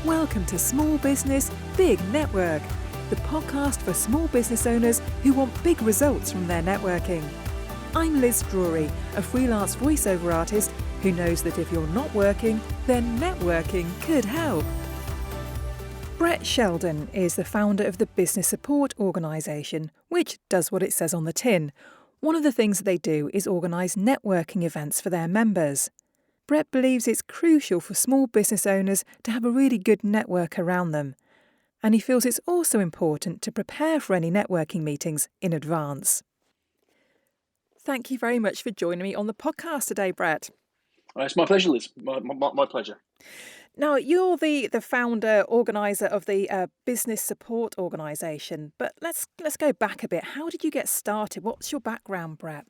Welcome to Small Business, Big Network, the podcast for small business owners who want big results from their networking. I'm Liz Drury, a freelance voiceover artist who knows that if you're not working, then networking could help. Brett Sheldon is the founder of the Business Support Organisation, which does what it says on the tin. One of the things that they do is organise networking events for their members. Brett believes it's crucial for small business owners to have a really good network around them. And he feels it's also important to prepare for any networking meetings in advance. Thank you very much for joining me on the podcast today, Brett. It's my pleasure, Liz. My pleasure. Now, you're the founder, organiser of the Business Support Organisation, but let's go back a bit. How did you get started? What's your background, Brett?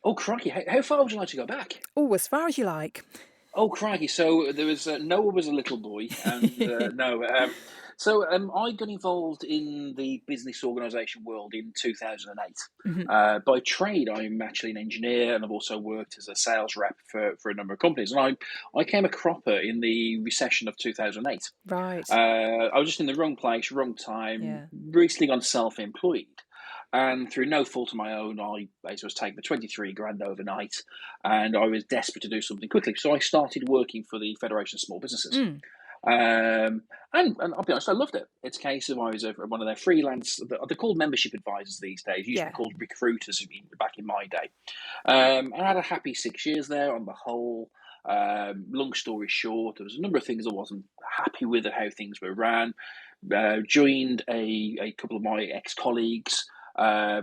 Oh, crikey. How far would you like to go back? Oh, as far as you like. Oh, crikey. So there was Noah was a little boy. And I got involved in the business organisation world in 2008. Mm-hmm. By trade, I'm actually an engineer, and I've also worked as a sales rep for a number of companies. And I came a cropper in the recession of 2008. Right. I was just in the wrong place, wrong time, recently gone self-employed. And through no fault of my own, I basically was taking the 23 grand overnight, and I was desperate to do something quickly. So I started working for the Federation of Small Businesses. And I'll be honest, I loved it. It's a case of I was one of their freelance, they're called membership advisors these days, used to be called recruiters back in my day. I had a happy 6 years there on the whole. Long story short, there was a number of things I wasn't happy with how things were ran. Joined a couple of my ex-colleagues,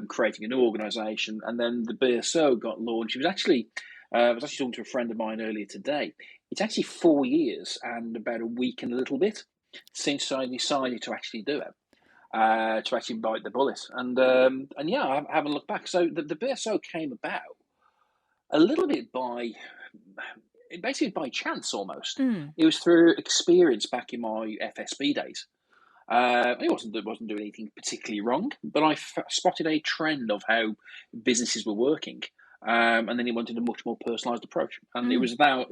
creating a new organisation, and then the BSO got launched. It was actually, I was actually talking to a friend of mine earlier today. It's actually 4 years and about a week and a little bit since I decided to actually do it, to actually bite the bullet. And I haven't looked back. So the BSO came about a little bit basically by chance almost. It was through experience back in my FSB days. I wasn't doing anything particularly wrong, but I spotted a trend of how businesses were working, and then it wanted a much more personalised approach. And it was about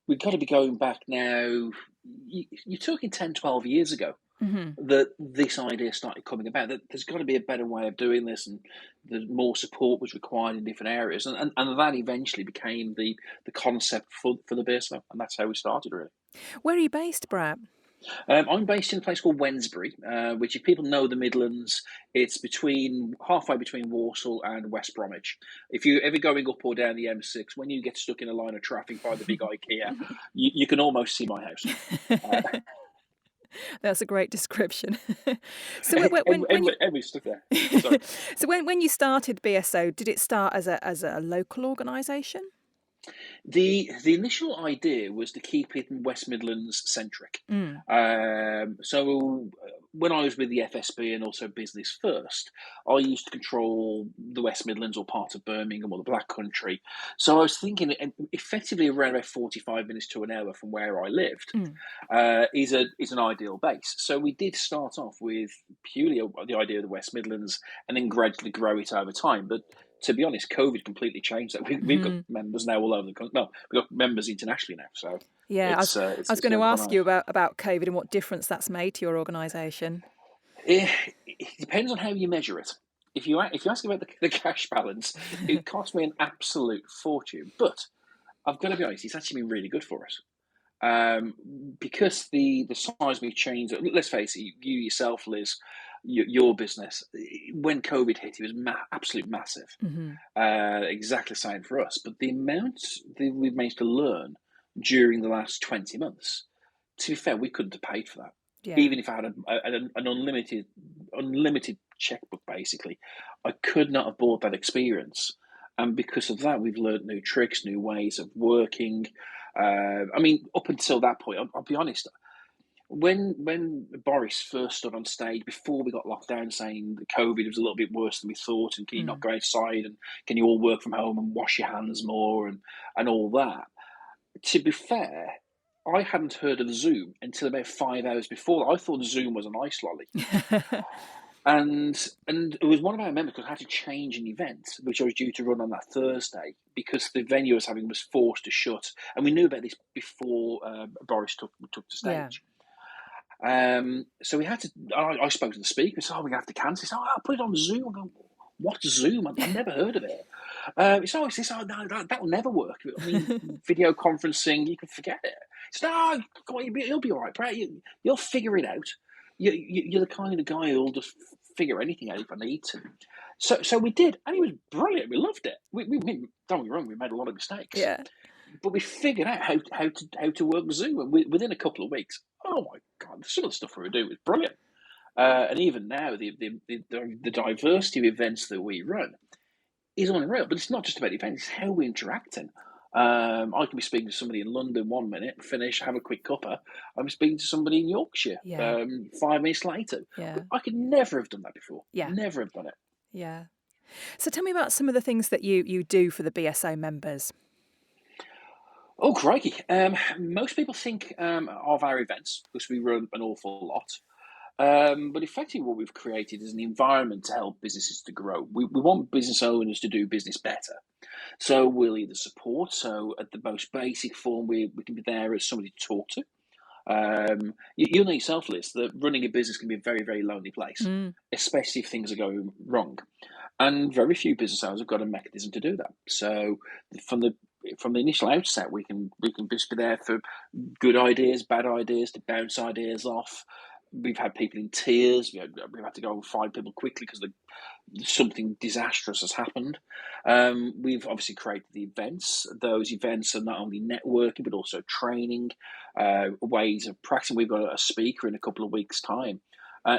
we've got to be going back now. You're talking 10, 12 years ago that this idea started coming about, that there's got to be a better way of doing this, and the more support was required in different areas. And that eventually became the concept for the BSO, and that's how we started, really. Where are you based, Brett? I'm based in a place called Wednesbury, which, if people know the Midlands, it's halfway between Walsall and West Bromwich. If you're ever going up or down the M6, when you get stuck in a line of traffic by the big IKEA, you can almost see my house. That's a great description. So everybody's stuck there. Sorry. So when you started BSO, did it start as a local organisation? The initial idea was to keep it West Midlands centric. So when I was with the FSB and also Business First, I used to control the West Midlands or part of Birmingham or the Black Country. So I was thinking effectively around about 45 minutes to an hour from where I lived is an ideal base. So we did start off with purely the idea of the West Midlands and then gradually grow it over time. But to be honest, COVID completely changed that. We've got members now all over the country. Well, we've got members internationally now. So yeah, I was going to ask you about COVID and what difference that's made to your organisation. It depends on how you measure it. If you ask about the cash balance, it cost me an absolute fortune. But I've got to be honest, it's actually been really good for us. Because the size we've changed. Let's face it, you yourself, Liz, your business, when COVID hit, it was absolutely massive. Exactly the same for us. But the amount that we've managed to learn during the last 20 months, to be fair, we couldn't have paid for that. Yeah. Even if I had an unlimited checkbook, basically, I could not have bought that experience. And because of that, we've learned new tricks, new ways of working. Up until that point, I'll be honest, when Boris first stood on stage before we got locked down saying that COVID was a little bit worse than we thought, and can you not go outside, and can you all work from home and wash your hands more and all that, to be fair, I hadn't heard of Zoom until about 5 hours before. I thought Zoom was an ice lolly. And it was one of our members because I had to change an event, which I was due to run on that Thursday, because the venue I was having was forced to shut. And we knew about this before Boris took the stage. So we had to, I spoke to the speaker, said, we're going to have to cancel. He said, I'll put it on Zoom. I go, what's Zoom? I've never heard of it. It's always this, no, that will never work. I mean, video conferencing, you can forget it. It's no, come on, you'll be all right, Brett. You'll figure it out. You're the kind of guy who'll just figure anything out if I need to. So we did, and it was brilliant. We loved it. We don't get me wrong, we made a lot of mistakes. Yeah. But we figured out how to work Zoom, and within a couple of weeks, oh my God, some of the stuff we were doing was brilliant. And even now, the diversity of events that we run is unreal. But it's not just about events; it's how we're interacting. I can be speaking to somebody in London 1 minute, finish, have a quick cuppa. I'm speaking to somebody in Yorkshire 5 minutes later. Yeah. I could never have done that before. Yeah. Never have done it. Yeah. So tell me about some of the things that you do for the BSO members. Oh, crikey. Most people think of our events because we run an awful lot. But effectively what we've created is an environment to help businesses to grow. We want business owners to do business better. So we'll either support, so at the most basic form, we can be there as somebody to talk to. You know yourself, Liz, that running a business can be a very, very lonely place, especially if things are going wrong. And very few business owners have got a mechanism to do that. So from the initial outset, we can just be there for good ideas, bad ideas, to bounce ideas off. We've had people in tears. We've had to go and find people quickly because something disastrous has happened. We've obviously created the events. Those events are not only networking, but also training, ways of practicing. We've got a speaker in a couple of weeks' time.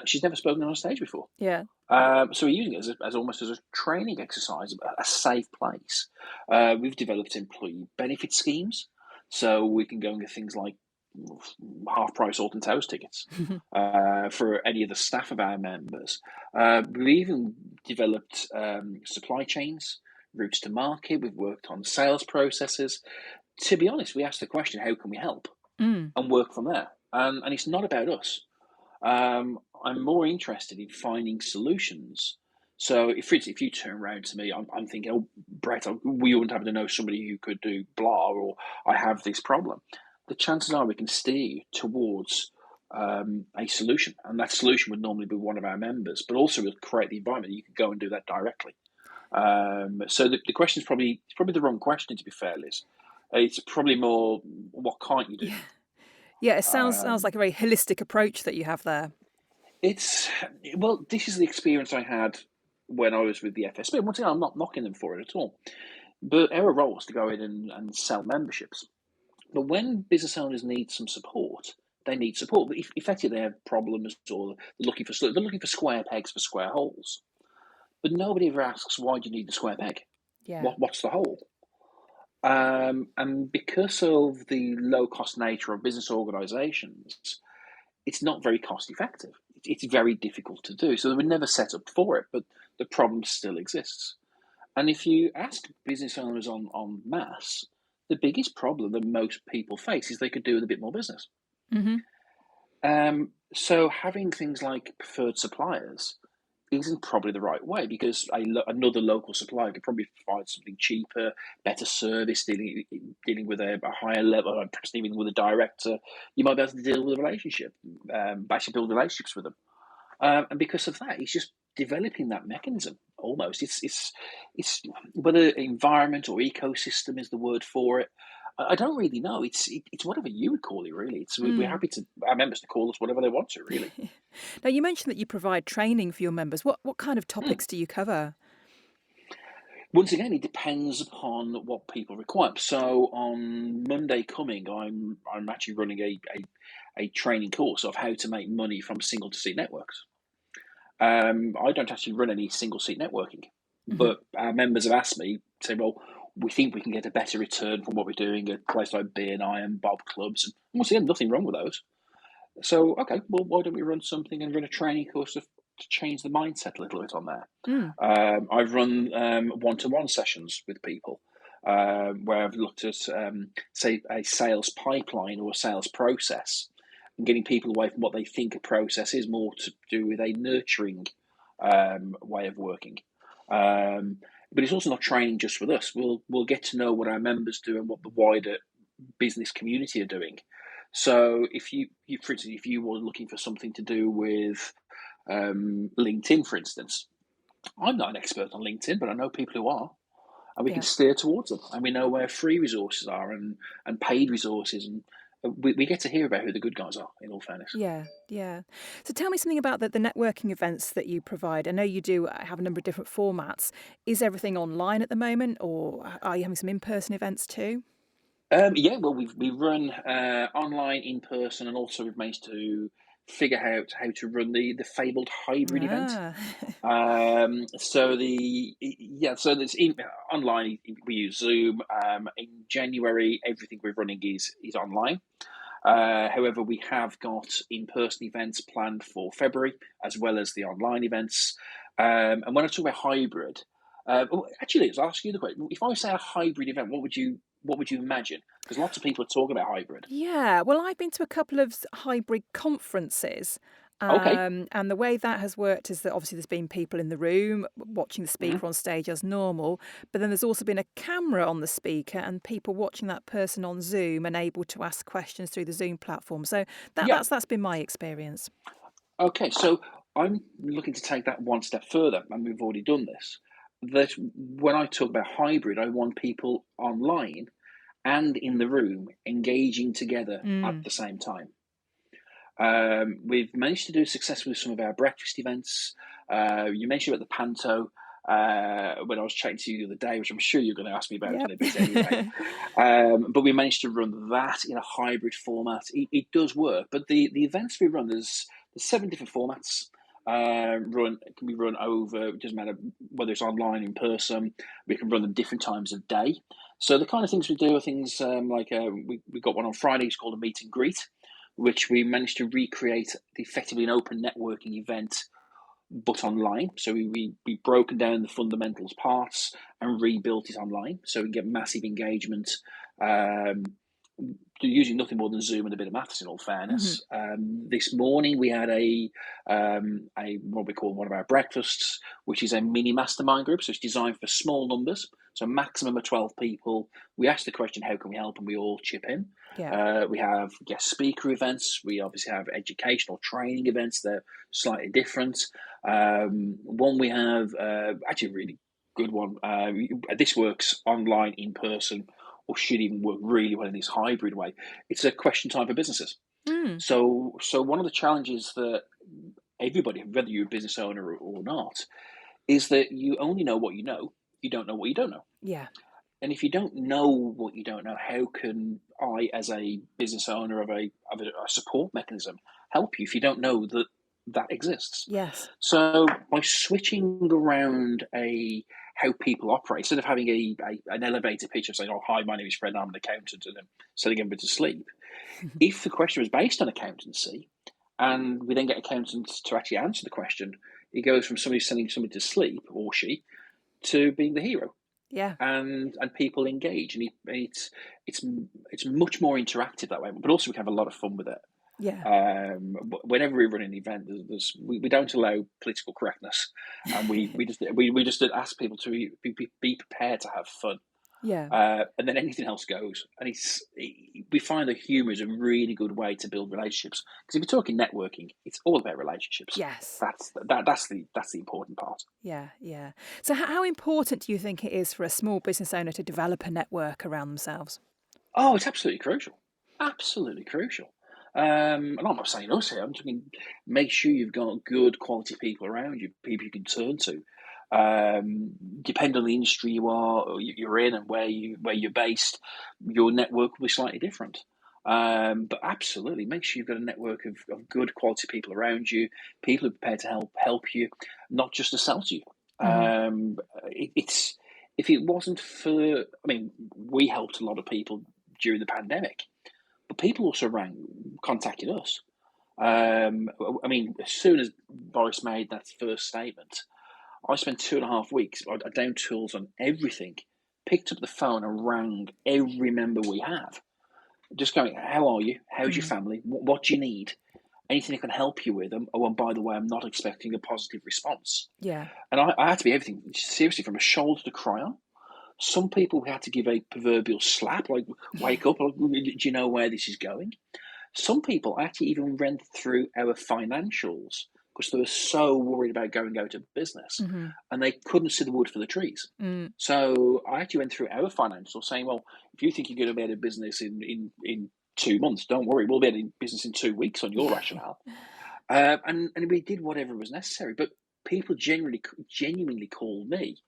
She's never spoken on a stage before. Yeah. So we're using it as almost as a training exercise, a safe place. We've developed employee benefit schemes, so we can go and get things like half-price Alton Towers tickets for any of the staff of our members. We've even developed supply chains, routes to market. We've worked on sales processes. To be honest, we asked the question, how can we help? And work from there. And it's not about us. I'm more interested in finding solutions. So if you turn around to me, I'm thinking, oh, Brett, we wouldn't happen to know somebody who could do blah, or I have this problem. The chances are we can steer you towards a solution. And that solution would normally be one of our members, but also we'll create the environment that you could go and do that directly. So the question is probably the wrong question, to be fair, Liz. It's probably more, what can't you do? Yeah, it sounds like a very holistic approach that you have there. This is the experience I had when I was with the FSB. Once again, I'm not knocking them for it at all. But our role was to go in and sell memberships. But when business owners need some support, they need support. But effectively, they have problems, or they're looking for square pegs for square holes. But nobody ever asks, why do you need the square peg? Yeah. What's the hole? And because of the low-cost nature of business organisations, it's not very cost-effective. It's very difficult to do. So they were never set up for it, but the problem still exists. And if you ask business owners en masse, the biggest problem that most people face is they could do with a bit more business. So having things like preferred suppliers isn't probably the right way, because another local supplier could probably provide something cheaper, better service, dealing with a higher level, perhaps even with a director. You might be able to deal with a relationship, actually build relationships with them. And because of that, it's just developing that mechanism almost. It's whether environment or ecosystem is the word for it. I don't really know. It's whatever you would call it, really. We're happy to our members to call us whatever they want to, really. Now, you mentioned that you provide training for your members. What kind of topics do you cover? Once again, it depends upon what people require. So on Monday coming, I'm actually running a training course of how to make money from single to seat networks. I don't actually run any single seat networking, but our members have asked me, say, well, we think we can get a better return from what we're doing at places like B&I and Bob Clubs. And once again, nothing wrong with those. So, okay, well, why don't we run something and run a training course to change the mindset a little bit on there? I've run one-to-one sessions with people where I've looked at, say, a sales pipeline or a sales process, and getting people away from what they think a process is, more to do with a nurturing way of working. But it's also not training just with us. We'll get to know what our members do and what the wider business community are doing. So if you for instance, if you were looking for something to do with LinkedIn, for instance, I'm not an expert on LinkedIn, but I know people who are, and we can steer towards them, and we know where free resources are and paid resources, and we get to hear about who the good guys are, in all fairness. Yeah. So tell me something about the networking events that you provide. I know you do have a number of different formats. Is everything online at the moment, or are you having some in-person events too? Yeah, well, we run online, in person, and also we've managed to figure out how to run the fabled hybrid event. So there's online. We use Zoom. In January, everything we're running is online. However, we have got in-person events planned for February, as well as the online events. And when I talk about hybrid, actually, let's ask you the question. If I say a hybrid event, what would you imagine? Because lots of people are talking about hybrid. Yeah, well, I've been to a couple of hybrid conferences. Okay. And the way that has worked is that obviously there's been people in the room watching the speaker on stage as normal, but then there's also been a camera on the speaker and people watching that person on Zoom and able to ask questions through the Zoom platform. So that's been my experience. Okay, so I'm looking to take that one step further, and we've already done this. That when I talk about hybrid, I want people online and in the room engaging together at the same time. We've managed to do successfully some of our breakfast events. You mentioned about the Panto when I was chatting to you the other day, which I'm sure you're going to ask me about in a bit anyway. But we managed to run that in a hybrid format. It does work, but the events we run, there's 7 different formats. Can be run over, it doesn't matter whether it's online, in person. We can run them different times of day. So the kind of things we do are things like we got one on Friday. It's called a meet and greet, which we managed to recreate effectively an open networking event, but online. So we broken down the fundamentals parts and rebuilt it online, so we can get massive engagement. Using nothing more than Zoom and a bit of maths, in all fairness. This morning we had a what we call one of our breakfasts, which is a mini mastermind group. So it's designed for small numbers, so maximum of 12 people. We ask the question, how can we help? And we all chip in. We have guest speaker events. We obviously have educational training events. They're slightly different. One we have, actually a really good one. This works online, in person, or should even work really well in this hybrid way. It's a question time for businesses. So one of the challenges that everybody, whether you're a business owner or not, is that you only know what you know. You don't know what you don't know. Yeah. And if you don't know what you don't know, how can I, as a business owner of a support mechanism, help you if you don't know that exists? Yes. So by switching around how people operate, instead of having an elevator pitch of saying, "Oh, hi, my name is Fred, I'm an accountant," and then sending everybody to sleep, if the question was based on accountancy, and we then get accountants to actually answer the question, it goes from somebody sending somebody to sleep, or she, to being the hero. Yeah. And people engage, and it's much more interactive that way. But also we can have a lot of fun with it. Yeah. Whenever we run an event, we don't allow political correctness, and we just ask people to be prepared to have fun. Yeah. And then anything else goes. And we find that humour is a really good way to build relationships. Because if you're talking networking, it's all about relationships. Yes. That's the important part. Yeah. So how important do you think it is for a small business owner to develop a network around themselves? Oh, it's absolutely crucial. Absolutely crucial. And I'm not saying us here. I'm talking, make sure you've got good quality people around you, people you can turn to. Depending on the industry you're in, and where you're based, your network will be slightly different. But absolutely, make sure you've got a network of good quality people around you, people who are prepared to help you, not just to sell to you. If it wasn't for, we helped a lot of people during the pandemic, but people also contacted us. As soon as Boris made that first statement, I spent 2.5 weeks. I downed tools on everything, picked up the phone and rang every member we have, just going, "How are you? How's your family? What do you need?" anything I can help you with. Oh, and by the way, I'm not expecting a positive response. Yeah. And I had to be everything, seriously, from a shoulder to cry on. Some people we had to give a proverbial slap, like, wake up, like, do you know where this is going? Some people actually even ran through our financials because they were so worried about going out of business, and they couldn't see the wood for the trees. So I actually went through our financials saying, well, if you think you're going to be out of business in 2 months, don't worry, we'll be out of business in 2 weeks on your rationale. And we did whatever was necessary. But people genuinely called me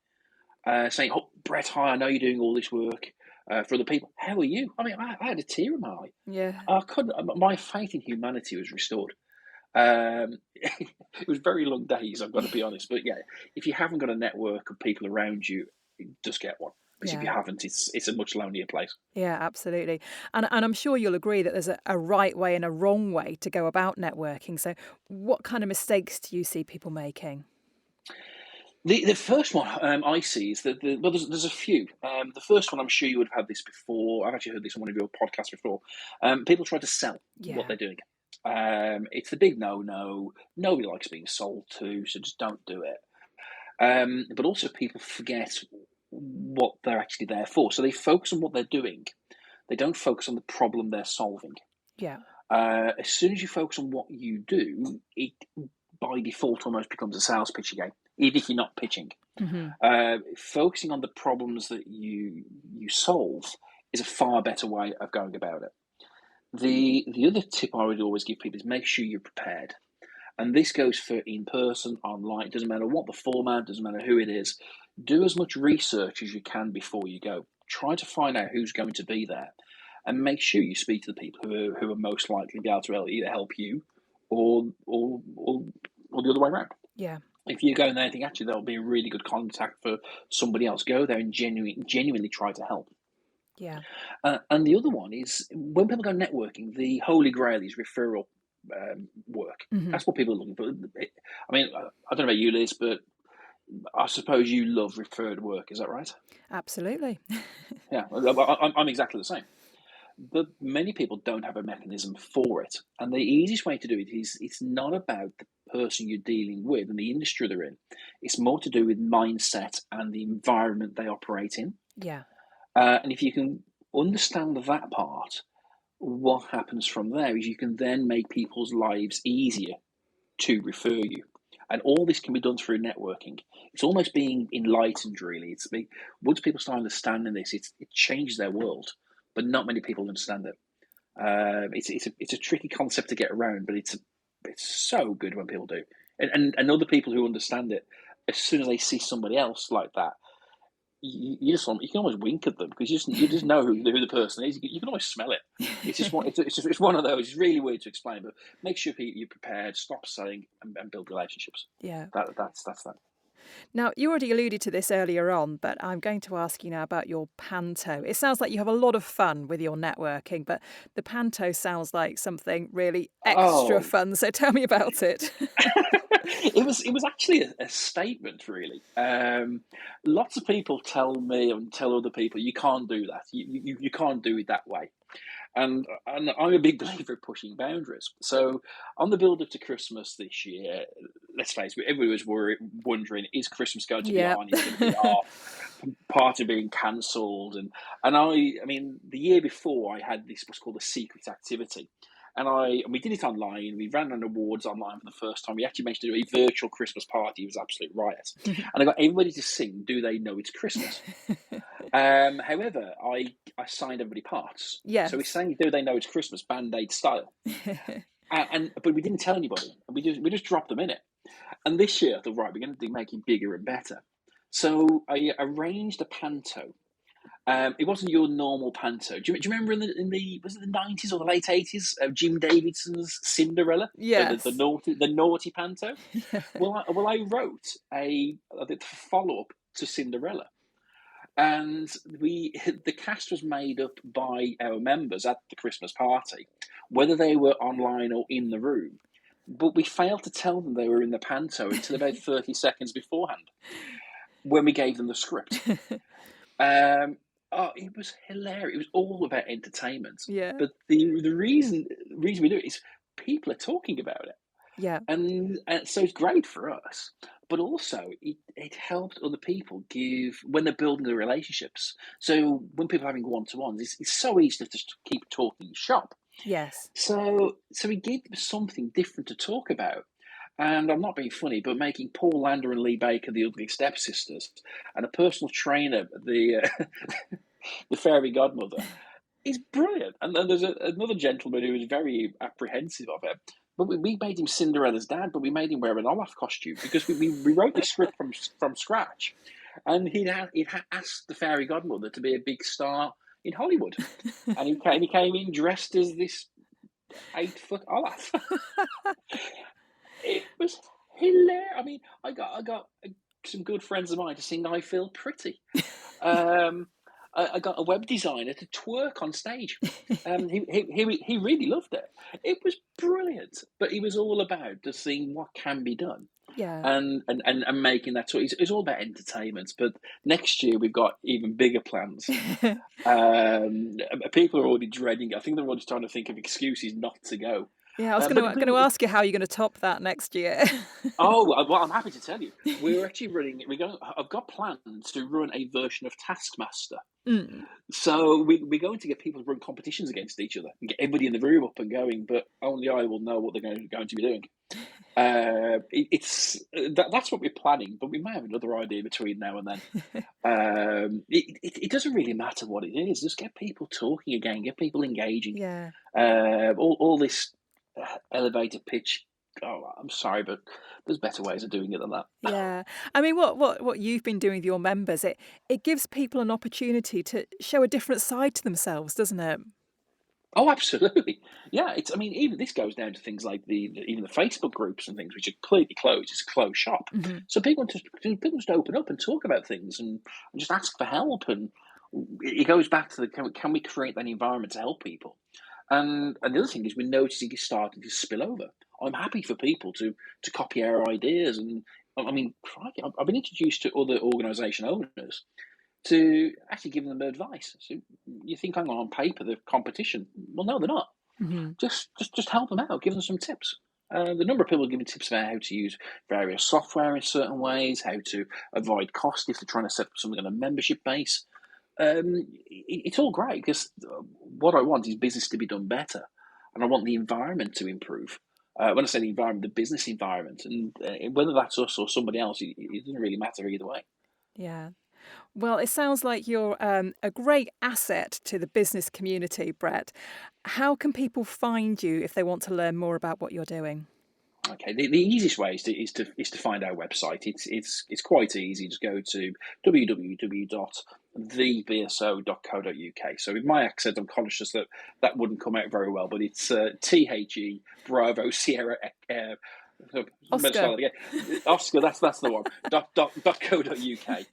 saying, oh, Brett, hi, I know you're doing all this work for other people. How are you? I mean, I had a tear in my eye. Yeah. My faith in humanity was restored. It was very long days, I've got to be honest. But yeah, if you haven't got a network of people around you, just get one. Because if you haven't, it's a much lonelier place. Yeah, absolutely. And I'm sure you'll agree that there's a right way and a wrong way to go about networking. So what kind of mistakes do you see people making? The first one I see is that there's a few. The first one, I'm sure you would have had this before. I've actually heard this on one of your podcasts before. People try to sell what they're doing. It's the big no. Nobody likes being sold to, so just don't do it. But also people forget what they're actually there for. So they focus on what they're doing. They don't focus on the problem they're solving. Yeah. As soon as you focus on what you do, it by default almost becomes a sales pitch again, even if you're not pitching. Focusing on the problems that you solve is a far better way of going about it. The other tip I would always give people is make sure you're prepared. And this goes for in person, online. It doesn't matter what the format, doesn't matter who it is. Do as much research as you can before you go. Try to find out who's going to be there, and make sure you speak to the people who are most likely to be able to either help you or the other way around. Yeah. If you go in there and think actually there'll be a really good contact for somebody else, go there and genuinely try to help. Yeah. And the other one is when people go networking, the holy grail is referral work. That's what people are looking for. I mean, I don't know about you, Liz, but I suppose you love referred work. Is that right? Absolutely. Yeah, I'm exactly the same. But many people don't have a mechanism for it. And the easiest way to do it is it's not about the person you're dealing with and the industry they're in. It's more to do with mindset and the environment they operate in. Yeah. And if you can understand that part, what happens from there is you can then make people's lives easier to refer you. And all this can be done through networking. It's almost being enlightened, really. Once people start understanding this, it changes their world. But not many people understand it. It's a tricky concept to get around, but it's so good when people do. And other people who understand it, as soon as they see somebody else like that, you can almost wink at them because you just know who the person is. You can almost smell it. It's one of those. It's really weird to explain, but make sure you're prepared. Stop selling and build relationships. Yeah. That's that. Now, you already alluded to this earlier on, but I'm going to ask you now about your panto. It sounds like you have a lot of fun with your networking, but the panto sounds like something really extra fun. So tell me about it. It was actually a statement, really. Lots of people tell me and tell other people, you can't do that. You can't do it that way. And I'm a big believer of pushing boundaries. So on the build-up to Christmas this year, let's face it, everybody was wondering, is Christmas going to be on? Is it going to be off? Party being cancelled. And I mean, the year before I had this what's called a secret activity. And we did it online. We ran an awards online for the first time. We actually managed to do a virtual Christmas party. It was absolute riot. And I got everybody to sing, Do They Know It's Christmas? However, I signed everybody parts. Yes. So we sang Do They Know It's Christmas, Band-Aid style. But we didn't tell anybody. We just dropped them in it. And this year I thought, right, we're going to make it bigger and better. So I arranged a panto. It wasn't your normal panto. Do you remember was it the 90s or the late 80s? Jim Davidson's Cinderella? Yes. The naughty panto? Yeah. Well, I wrote a follow-up to Cinderella. And the cast was made up by our members at the Christmas party, whether they were online or in the room. But we failed to tell them they were in the panto until about 30 seconds beforehand, when we gave them the script. It was hilarious. It was all about entertainment. Yeah. But the reason we do it is people are talking about it. Yeah. And so it's great for us, but also it helps other people when they're building the relationships. So when people are having one-to-ones, it's so easy to just keep talking shop. Yes. So we gave them something different to talk about. And I'm not being funny, but making Paul Lander and Lee Baker the Ugly Stepsisters and a personal trainer, the fairy godmother, is brilliant. And then there's another gentleman who was very apprehensive of it. But we made him Cinderella's dad, but we made him wear an Olaf costume because we wrote the script from scratch. And he'd asked the fairy godmother to be a big star in Hollywood. And he came in dressed as this 8-foot Olaf. It was hilarious. I mean, I got some good friends of mine to sing "I Feel Pretty." I got a web designer to twerk on stage. He really loved it. It was brilliant. But he was all about just seeing what can be done. Yeah. And making that. So it's all about entertainment. But next year we've got even bigger plans. People are already dreading it. I think they're already trying to think of excuses not to go. Yeah, I was going to ask you how you're going to top that next year. Well, I'm happy to tell you. We're actually I've got plans to run a version of Taskmaster. Mm. So we're going to get people to run competitions against each other and get everybody in the room up and going, but only I will know what they're going to be doing. That's what we're planning, but we may have another idea between now and then. It doesn't really matter what it is. Just get people talking again, get people engaging. Yeah. All this elevator pitch. Oh, I'm sorry, but there's better ways of doing it than that. Yeah. I mean, what you've been doing with your members, it gives people an opportunity to show a different side to themselves, doesn't it? Oh, absolutely. Yeah. Even this goes down to things like even the Facebook groups and things, which are completely closed. It's a closed shop. Mm-hmm. So people just open up and talk about things and just ask for help. And it goes back to can we create that environment to help people? And the other thing is we're noticing it's starting to spill over. I'm happy for people to copy our ideas. And crikey, I've been introduced to other organisation owners to actually give them advice. So you think, hang on paper, they're competition. Well, no, they're not. Mm-hmm. Just help them out, give them some tips. The number of people giving tips about how to use various software in certain ways, how to avoid cost if they're trying to set up something on a membership base. It's all great because what I want is business to be done better, and I want the environment to improve. When I say the environment, the business environment, and whether that's us or somebody else, it doesn't really matter either way. Yeah. Well, it sounds like you're a great asset to the business community, Brett. How can people find you if they want to learn more about what you're doing? Okay, the easiest way is to find our website. It's quite easy. Just go to www.thebso.co.uk. So with my accent, I'm conscious that wouldn't come out very well, but it's THE Bravo Sierra Oscar. Oscar, that's the one. .co.uk.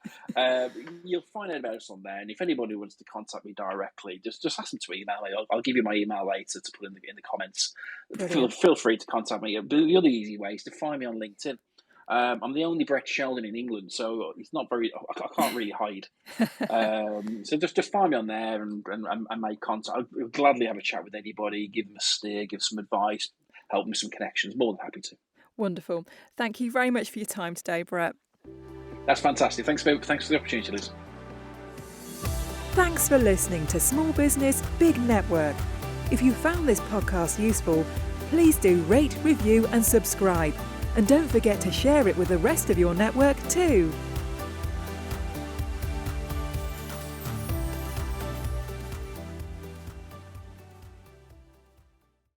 You'll find out about us on there, and if anybody wants to contact me directly, just ask them to email me. I'll give you my email later to put in the comments. Feel free to contact me. But the other easy way is to find me on LinkedIn. I'm the only Brett Sheldon in England, so it's not very. I can't really hide. So just find me on there and make contact. I'll gladly have a chat with anybody, give them a steer, give some advice, help them with some connections. More than happy to. Wonderful. Thank you very much for your time today, Brett. That's fantastic. Thanks for the opportunity, Liz. Thanks for listening to Small Business, Big Network. If you found this podcast useful, please do rate, review and subscribe. And don't forget to share it with the rest of your network too.